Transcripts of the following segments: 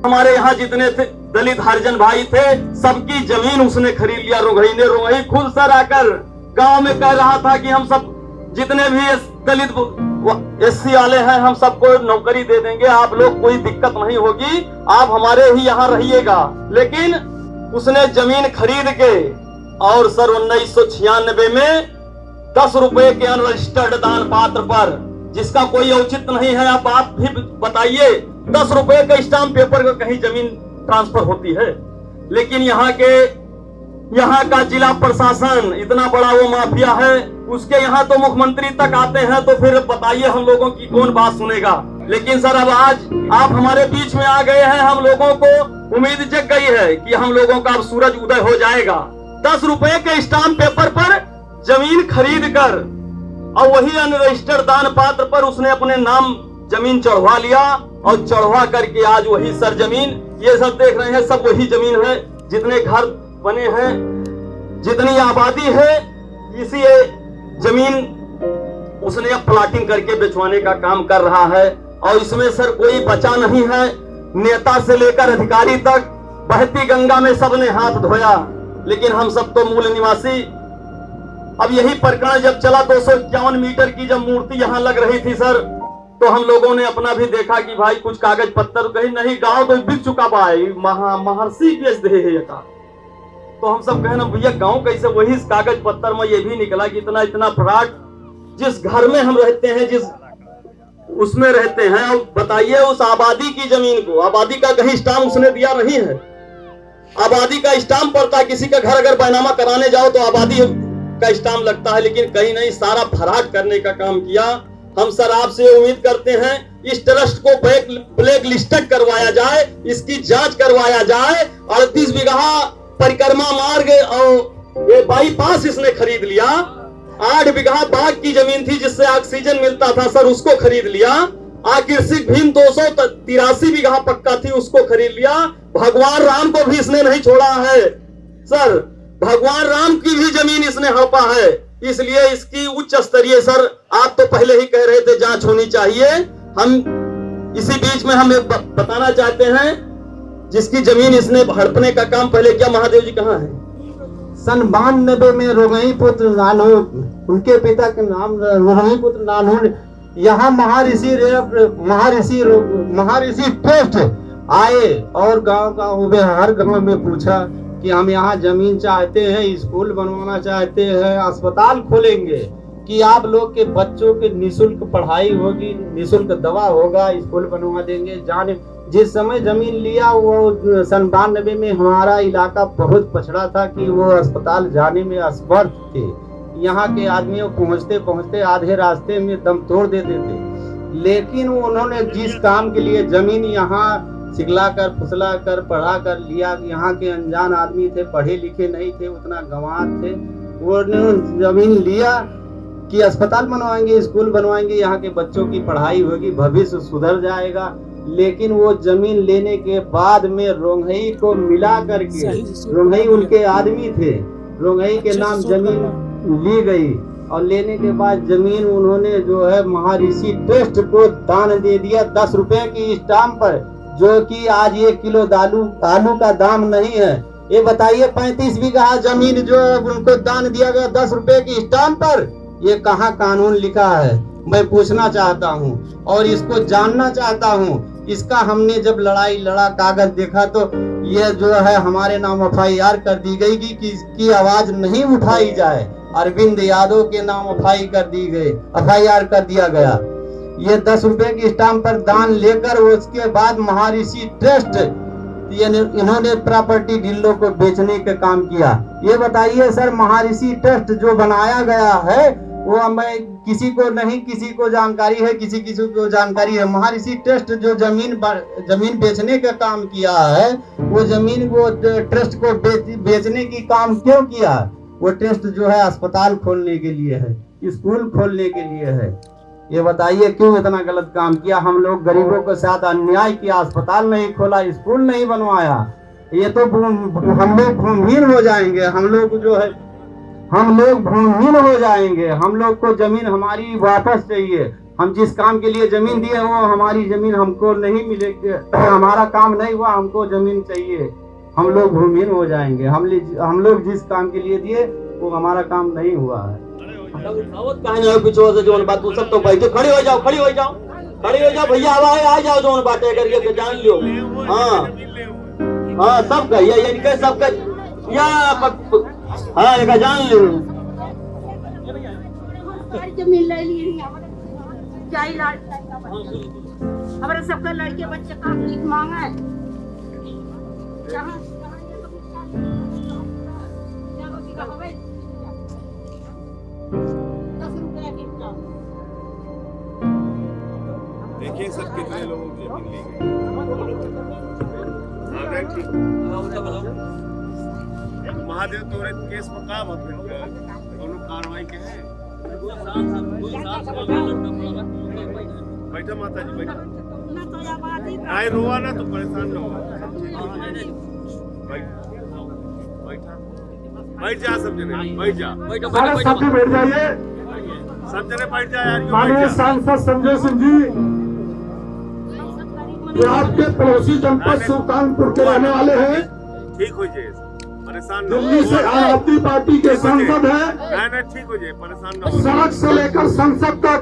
हमारे यहाँ जितने थे दलित हरिजन भाई थे, सबकी जमीन उसने खरीद लिया। रोंघई ने, रोंघई खुद सर आकर गांव में कह रहा था कि हम सब जितने भी दलित SC वाले हैं, हम सबको नौकरी दे देंगे, आप लोग कोई दिक्कत नहीं होगी, आप हमारे ही यहाँ रहिएगा। लेकिन उसने जमीन खरीद के और सर 1996 में 10 रुपए के अनरजिस्टर्ड दान पात्र पर, जिसका कोई औचित्य नहीं है, आप भी बताइए 10 रुपए के स्टाम्प पेपर का कहीं जमीन ट्रांसफर होती है? लेकिन यहाँ का जिला प्रशासन इतना बड़ा वो माफिया है, उसके यहाँ तो मुख्यमंत्री तक आते हैं, तो फिर बताइए हम लोगों की कौन बात सुनेगा। लेकिन सर अब आज आप हमारे बीच में आ गए हैं, हम लोगों को उम्मीद जग गई है कि हम लोगों का अब सूरज उदय हो जाएगा। 10 रुपए के स्टाम्प पेपर पर जमीन खरीद कर और वही अनरजिस्टर्ड दान पात्र पर उसने अपने नाम जमीन चढ़वा लिया, और चढ़वा करके आज वही सर जमीन, ये सब देख रहे हैं, सब वही जमीन है। जितने घर बने हैं, जितनी आबादी है, इसी जमीन उसने अब प्लाटिंग करके बेचवाने का काम कर रहा है। और इसमें सर कोई बचा नहीं है, नेता से लेकर अधिकारी तक बहती गंगा में सबने हाथ धोया। लेकिन हम सब तो मूल निवासी, अब यही प्रकरण जब चला 251 मीटर की जब मूर्ति यहाँ लग रही थी सर, तो हम लोगों ने अपना भी देखा कि भाई कुछ कागज पत्तर, कहीं नहीं गांव तो बिक चुका भाई, महर्षि बेच दे है का। तो हम सब कहे ना भैया गांव कैसे, वही इस कागज पत्तर में ये भी निकला कि इतना इतना फ्रॉड, जिस घर में हम रहते हैं, जिस उसमें रहते हैं, और बताइए उस आबादी की जमीन को, आबादी का कहीं स्टाम्प उसने दिया नहीं है। आबादी का स्टाम्प पड़ता है, किसी का घर अगर बैनामा कराने जाओ तो आबादी का स्टाम्प लगता है, लेकिन कहीं नहीं, सारा फराड करने का काम किया। हम सर आपसे उम्मीद करते हैं इस ट्रस्ट को ब्लैक लिस्टेड करवाया जाए, इसकी जांच करवाया जाए। 38 बीघा परिक्रमा मार्ग और ये बाईपास इसने खरीद लिया। 8 बीघा बाग की जमीन थी जिससे ऑक्सीजन मिलता था सर, उसको खरीद लिया। आकृषिक भीम 283 बीघा पक्का थी, उसको खरीद लिया। भगवान राम को भी इसने नहीं छोड़ा है सर, भगवान राम की भी जमीन इसने हड़पा है। इसलिए इसकी उच्च स्तरीय सर, आप तो पहले ही कह रहे थे जांच होनी चाहिए। हम इसी बीच में हम बताना चाहते हैं, जिसकी जमीन इसने हड़पने का काम पहले किया, महादेव जी कहाँ है? सन 92 में रोंघई पुत्र नानू, उनके पिता के नाम रोंघई पुत्र नानू, यहाँ महर्षि ट्रस्ट आए और गांव हर गांव में पूछा कि हम यहाँ जमीन चाहते हैं, स्कूल बनवाना चाहते हैं, अस्पताल खोलेंगे कि आप लोग के बच्चों के निःशुल्क पढ़ाई होगी, निःशुल्क दवा होगा, स्कूल बनवा देंगे। जाने जिस समय जमीन लिया वो सन 92 में हमारा इलाका बहुत पछड़ा था कि वो अस्पताल जाने में असमर्थ थे। यहाँ के आदमियों पहुँचते पहुँचते आधे रास्ते में दम तोड़ देते थे। लेकिन उन्होंने जिस काम के लिए जमीन यहाँ सिखला कर फुसला कर पढ़ा कर लिया, यहाँ के अनजान आदमी थे, पढ़े लिखे नहीं थे, उतना गंवार थे, वो जमीन लिया कि अस्पताल बनवाएंगे, स्कूल बनवाएंगे, यहाँ के बच्चों की पढ़ाई होगी, भविष्य सुधर जाएगा। लेकिन वो जमीन लेने के बाद में रोंघई को मिला करके, रोंघई उनके आदमी थे, रोंघई के नाम जमीन ली गई और लेने के बाद जमीन उन्होंने जो है महर्षि ट्रस्ट को दान दे दिया 10 रुपए की स्टाम्प पर, जो कि आज 1 किलो आलू का दाम नहीं है। ये बताइए 35 बीघा जमीन जो उनको दान दिया गया 10 रुपए की स्टाम्प पर, ये कहाँ कानून लिखा है? मैं पूछना चाहता हूँ और इसको जानना चाहता हूँ। इसका हमने जब लड़ाई लड़ा, कागज देखा, तो ये जो है हमारे नाम FIR कर दी गई कि इसकी आवाज नहीं उठाई जाए। अरविंद यादव के नाम FIR कर दिया गया। ये 10 रुपए की स्टाम्प पर दान लेकर उसके बाद महर्षि ट्रस्ट इन्होंने प्रॉपर्टी डीलरों को बेचने का काम किया। ये बताइए सर, महर्षि ट्रस्ट जो बनाया गया है वो हमें किसी को जानकारी है, किसी को जानकारी है। महर्षि ट्रस्ट जो जमीन बेचने का काम किया है, वो जमीन को ट्रस्ट को बेचने की काम क्यों किया? वो ट्रस्ट जो है अस्पताल खोलने के लिए है, स्कूल खोलने के लिए है। ये बताइए क्यों इतना गलत काम किया? हम लोग गरीबों के साथ अन्याय किया, अस्पताल नहीं खोला, स्कूल नहीं बनवाया। ये तो हम लोग भूमिहीन हो जाएंगे, हम लोग भूमिहीन हो जाएंगे। हम लोग को जमीन हमारी वापस चाहिए। हम जिस काम के लिए जमीन दिए वो हमारी जमीन हमको नहीं मिलेगी, हमारा काम नहीं हुआ, हमको जमीन चाहिए, हम लोग भूमिहीन हो जाएंगे। हम लोग जिस काम के लिए दिए वो हमारा काम नहीं हुआ है। पीछे से जो बात सब तो भाई खड़े हो जाओ, खड़ी हो जाओ, खड़ी हो जाओ भैया, आ जाओ जो बातें करके जान लियो। हाँ हाँ सब कहिए, इनके सब का या हाँ एक जान लियो। जमीन ले ली हमारे सबका लड़के बच्चे का भीख मांगा है। देखिए सब कितने लोगों की जमीन ली गई। महादेव तोरे केस में काम दोनों कार्रवाई के हैं। बैठा माता जी बैठा, आए रोआ ना तो परेशान ना हो। बैठ जा सब जने, बैठ जा, सब बैठ जाइए। सब जने बैठ जा यार। माननीय सांसद संजय सिंह जी जो आपके पड़ोसी जनपद सुल्तानपुर के रहने वाले हैं, ठीक हो जाए, परेशान ना हो। दिल्ली से आम आदमी पार्टी के सांसद हैं, नहीं ठीक हो जाए, परेशान ना हो। सड़क से लेकर संसद तक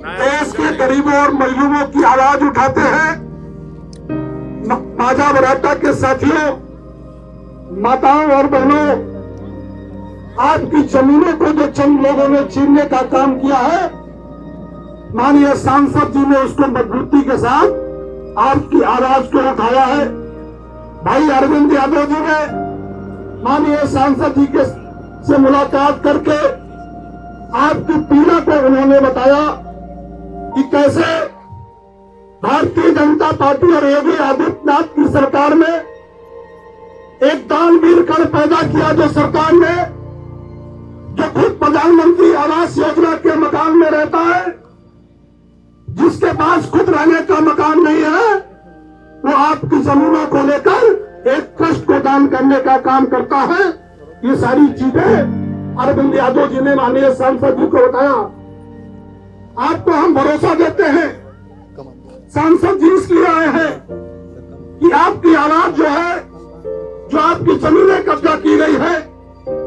देश के गरीबों और मजलूमों की आवाज उठाते हैं। माजा मराठा के साथियों, माताओं और बहनों, आपकी जमीनों को जो चंद लोगों ने छीनने का काम किया है, माननीय सांसद जी ने उसको मजबूती के साथ आपकी आवाज को उठाया है। भाई अरविंद यादव जी ने माननीय सांसद जी के से मुलाकात करके आपकी पीड़ा को उन्होंने बताया कि कैसे भारतीय जनता पार्टी और योगी आदित्यनाथ की सरकार में एक दानवीर कण पैदा किया, जो सरकार ने जो खुद प्रधानमंत्री आवास योजना के मकान में रहता है, जिसके पास खुद रहने का मकान नहीं है, वो आपकी जमीनों को लेकर एक ट्रस्ट को दान करने का काम करता है। ये सारी चीजें अरविंद यादव जी ने माननीय सांसद जी को बताया। आपको हम भरोसा देते हैं, सांसद जी इसलिए आए हैं कि आपकी आवाज जो है, जो आपकी जमीनें कब्जा की गई है,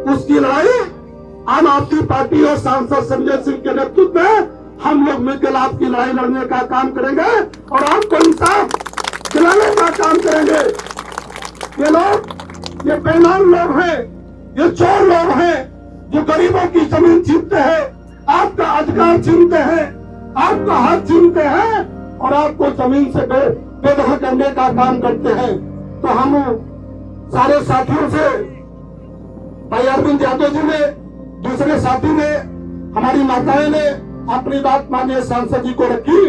उसकी लड़ाई आम आदमी पार्टी और सांसद संजय सिंह के नेतृत्व में हम लोग मिलकर आपकी लड़ाई लड़ने का काम करेंगे और आपको इंसाफ दिलाने का काम करेंगे। ये लोग, ये बेईमान लोग हैं, ये चोर लोग हैं, जो गरीबों की जमीन छीनते हैं, आपका अधिकार छीनते हैं, आपका हक छीनते हैं और आपको जमीन से बेदखल करने का काम करते हैं। तो हम सारे साथियों से, भाई अरविंद यादव जी ने, दूसरे साथी ने, हमारी माताएं ने अपनी बात माननीय सांसद जी को रखी।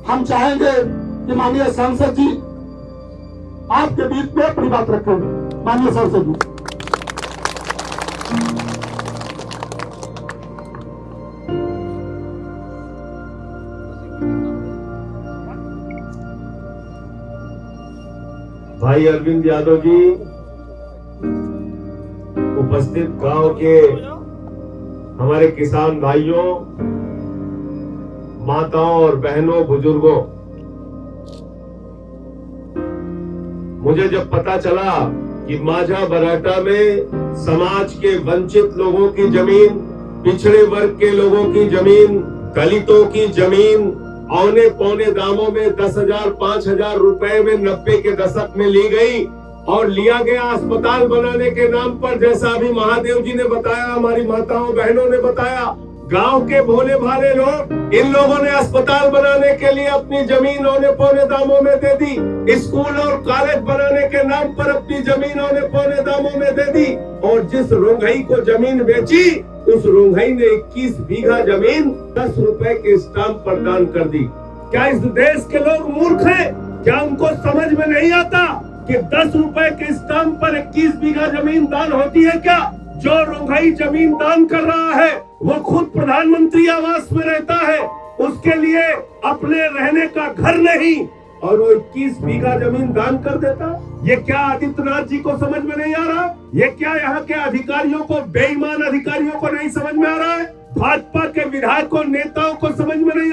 हम चाहेंगे कि माननीय सांसद जी आपके बीच में अपनी बात रखेंगे। माननीय सांसद जी। भाई अरविंद यादव जी, उपस्थित गांव के हमारे किसान भाइयों, माताओं और बहनों, बुजुर्गों, मुझे जब पता चला कि माझा बराटा में समाज के वंचित लोगों की जमीन, पिछड़े वर्ग के लोगों की जमीन, दलितों की जमीन औने पौने दामों में 10,000 5,000 रुपए में 90 के दशक में ली गई और लिया गया अस्पताल बनाने के नाम पर। जैसा अभी महादेव जी ने बताया, हमारी माताओं बहनों ने बताया, गांव के भोले भाले लोग, इन लोगों ने अस्पताल बनाने के लिए अपनी जमीन औने पौने दामों में दे दी, स्कूल और कॉलेज बनाने के नाम पर अपनी जमीन औने पौने दामों में दे दी, और जिस रोंघई को जमीन बेची, उस रोंघई ने 21 बीघा जमीन 10 रुपए के स्टाम्प पर दान कर दी। क्या इस देश के लोग मूर्ख हैं? क्या उनको समझ में नहीं आता कि 10 रुपए के स्टाम्प पर 21 बीघा जमीन दान होती है क्या? जो रोंघई जमीन दान कर रहा है वो खुद प्रधानमंत्री आवास में रहता है, उसके लिए अपने रहने का घर नहीं, और वो 21 बीघा जमीन दान कर देता। ये क्या आदित्यनाथ जी को समझ में नहीं आ रहा? ये क्या यहाँ के अधिकारियों को, बेईमान अधिकारियों को नहीं समझ में आ रहा है? भाजपा के विधायकों, नेताओं को समझ में नहीं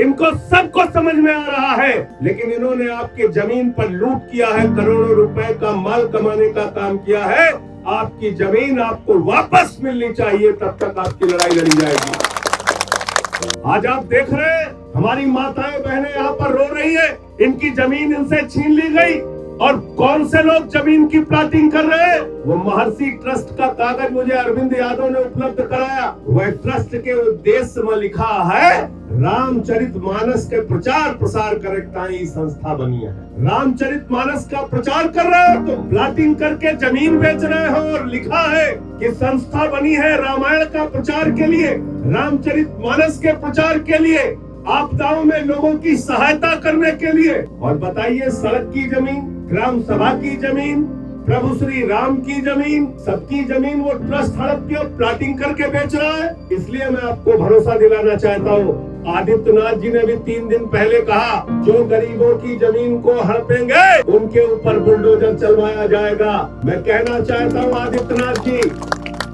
इनको सबको समझ में आ रहा है, लेकिन इन्होंने आपकी जमीन पर लूट किया है, करोड़ों रुपए का माल कमाने का काम किया है। आपकी जमीन आपको वापस मिलनी चाहिए, तब तक आपकी लड़ाई लड़ी जाएगी। आज आप देख रहे हैं हमारी माताएं बहनें यहाँ पर रो रही है, इनकी जमीन इनसे छीन ली गई। और कौन से लोग जमीन की प्लाटिंग कर रहे हैं? वो महर्षि ट्रस्ट का कागज मुझे अरविंद यादव ने उपलब्ध कराया। वह ट्रस्ट के उद्देश्य में लिखा है रामचरितमानस के प्रचार प्रसार करे संस्था बनी है। रामचरितमानस का प्रचार कर रहे हो तो प्लाटिंग करके जमीन बेच रहे हो, और लिखा है कि संस्था बनी है रामायण का प्रचार के लिए, रामचरितमानस के प्रचार के लिए, आपदाओं में लोगों की सहायता करने के लिए। और बताइए, सड़क की जमीन, ग्राम सभा की जमीन, प्रभु श्री राम की जमीन, सबकी जमीन वो ट्रस्ट हड़प के प्लाटिंग करके बेच रहा है। इसलिए मैं आपको भरोसा दिलाना चाहता हूँ, आदित्यनाथ जी ने भी 3 दिन पहले कहा, जो गरीबों की जमीन को हड़पेंगे उनके ऊपर बुलडोजर चलवाया जाएगा। मैं कहना चाहता हूँ आदित्यनाथ जी,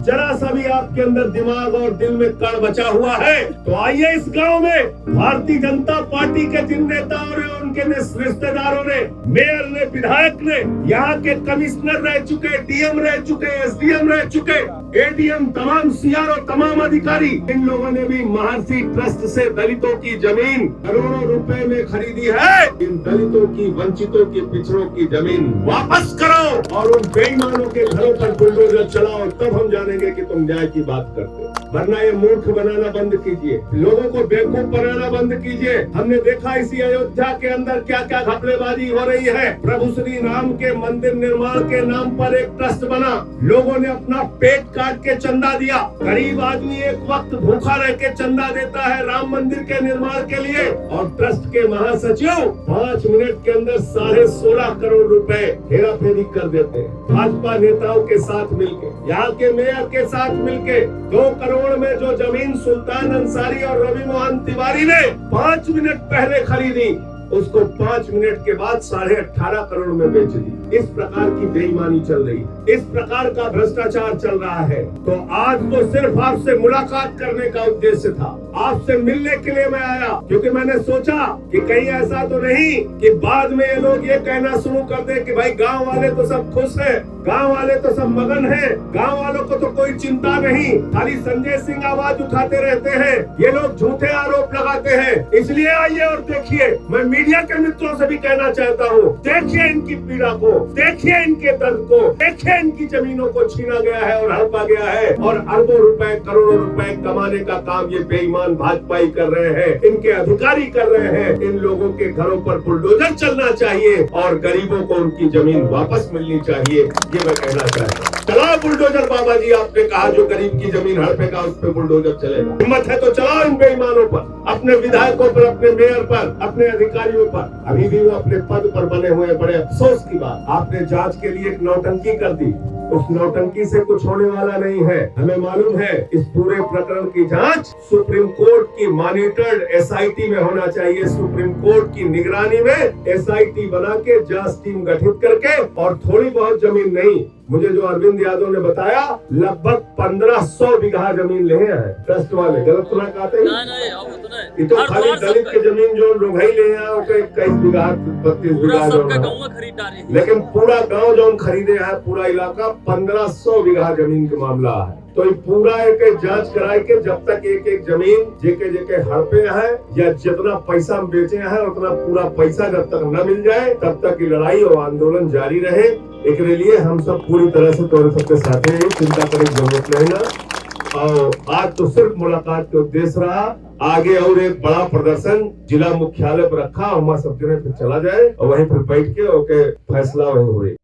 जरा सा भी आपके अंदर दिमाग और दिल में कण बचा हुआ है तो आइए इस गांव में। भारतीय जनता पार्टी के जिन नेताओं ने, उनके रिश्तेदारों ने, मेयर ने, विधायक ने, यहाँ के कमिश्नर रह चुके, डीएम रह चुके, एसडीएम रह चुके, एडीएम, तमाम सीआरओ, तमाम अधिकारी, इन लोगों ने भी महर्षि ट्रस्ट से दलितों की जमीन करोड़ों रुपए में खरीदी है। इन दलितों की, वंचितों की, पिछड़ों की जमीन वापस करो और उन बेईमानों के घरों पर बुलडोजर चलाओ, तब हम जानेंगे कि तुम न्याय की बात करते हो। वरना ये मूर्ख बनाना बंद कीजिए, लोगों को बेवकूफ बनाना बंद कीजिए। हमने देखा इसी अयोध्या के अंदर क्या क्या घपलेबाजी हो रही है। प्रभु श्री राम के मंदिर निर्माण के नाम पर एक ट्रस्ट बना, लोगों ने अपना पेट काट के चंदा दिया। गरीब आदमी एक वक्त भूखा रह के चंदा देता है राम मंदिर के निर्माण के लिए, और ट्रस्ट के महासचिव 5 मिनट के अंदर 16.5 करोड़ रुपए हेरा फेरी कर देते हैं। भाजपा नेताओं के साथ मिलके, यहाँ के मेयर के साथ मिलके 2 करोड़ में जो जमीन सुल्तान अंसारी और रवि मोहन तिवारी ने 5 मिनट पहले खरीदी, उसको 5 मिनट के बाद 18.5 करोड़ में बेच दी। इस प्रकार की बेईमानी चल रही है, इस प्रकार का भ्रष्टाचार चल रहा है। तो आज तो सिर्फ आपसे मुलाकात करने का उद्देश्य था, आपसे मिलने के लिए मैं आया, क्योंकि मैंने सोचा कि कहीं ऐसा तो नहीं कि बाद में ये लोग ये कहना शुरू कर दे कि भाई गांव वाले तो सब खुश हैं, गांव वाले तो सब मगन हैं, गांव वालों को तो कोई चिंता नहीं, खाली संजय सिंह आवाज उठाते रहते हैं, ये लोग झूठे आरोप लगाते हैं। इसलिए आइए और देखिए, मैं मीडिया के मित्रों से भी कहना चाहता हूँ, देखिए इनकी पीड़ा को, देखिए इनके दर्द को, देखिए इनकी जमीनों को छीना गया है और हड़पा गया है, और अरबों रुपए, करोड़ों रुपए कमाने का काम ये बेईमान भाजपा ही कर रहे हैं, इनके अधिकारी कर रहे हैं। इन लोगों के घरों पर बुलडोजर चलना चाहिए और गरीबों को उनकी जमीन वापस मिलनी चाहिए, ये मैं कहना चाहता हूँ। चलाओ बुलडोजर बाबा जी, आपने कहा जो गरीब की जमीन हड़पेगा उस पर बुलडोजर चलेगा। हिम्मत है तो चलाओ इन बेईमानों पर, अपने विधायकों पर, अपने मेयर पर, अपने अधिकारियों पर। अभी भी वो अपने पद पर बने हुए, बड़े अफसोस की बात, आपने जांच के लिए एक नौटंकी कर दी। उस नौटंकी से कुछ होने वाला नहीं है। हमें मालूम है इस पूरे प्रकरण की जांच सुप्रीम कोर्ट की मॉनिटर्ड एसआईटी में होना चाहिए। सुप्रीम कोर्ट की निगरानी में एसआईटी बना के जांच टीम गठित करके, और थोड़ी बहुत जमीन नहीं, मुझे जो अरविंद यादव ने बताया लगभग 1500 बीघा जमीन ले हैं ट्रस्ट वाले। गलत तो ना कहते ये तो खाली दलित की जमीन जो लोग ले हैं 21 बीघा 32 बीघा जो, लेकिन पूरा गांव जो खरीदे हैं, पूरा इलाका 1500 बीघा जमीन का मामला है। तो ये पूरा एक जांच कराए के जब तक एक जमीन जेके हड़पे हैं या जितना पैसा बेचे हैं उतना पूरा पैसा जब तक न मिल जाए तब तक ये लड़ाई और आंदोलन जारी रहे। एक लिए हम सब पूरी तरह से तौर सबके साथ हैं, चिंता करने की जरूरत नहीं ना। और आज तो सिर्फ मुलाकात के उद्देश्य रहा, आगे और एक बड़ा प्रदर्शन जिला मुख्यालय पर रखा, हमारा सब जने फिर चला जाए और वहीं फिर बैठ के ओके फैसला वहीं हुए।